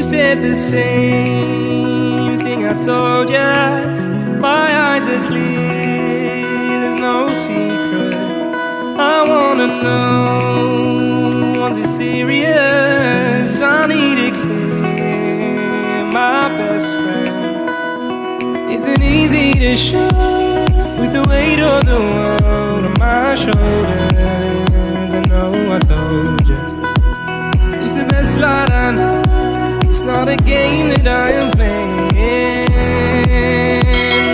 said the same thing I told ya. My eyes are clear, there's no secret. I wanna know, was it serious? I need it clear, my best friend. Isn't easy to show with the weight of the world on my shoulders. I know I told you it's the best light I know. It's not a game that I am playing.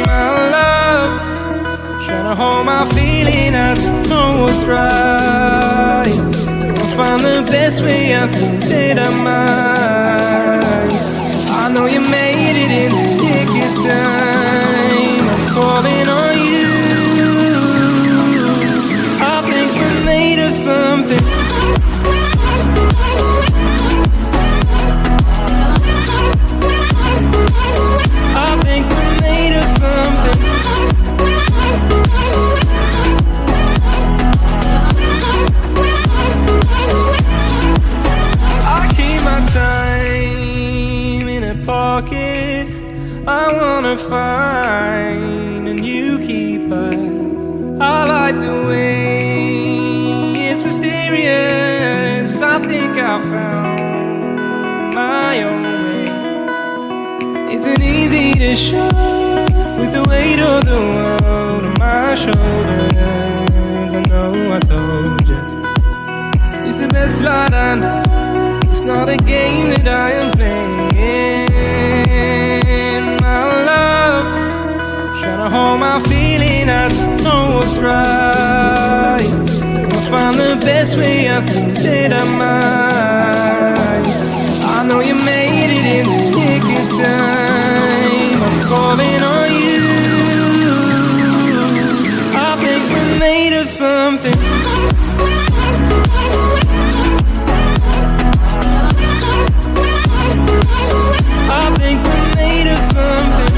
My love, trying to hold my feeling. I don't know what's right. I'll find the best way. I think that I might. I know you made it in the nick of time. I'm calling on you. I think we're made of something. I think we're made of something. I keep my time in a pocket. I wanna find a new keeper. I like the way it's mysterious. I think I found my own way. Isn't easy to show with the weight of the world on my shoulders. I know I told you it's the best light I know. It's not a game that I am playing. My love, trying to hold my feeling. I don't know what's right. I'll find the best way. I think that I might. I know you made it in the nick of time. I'm calling on you. I think we're made of something. I think we're made of something.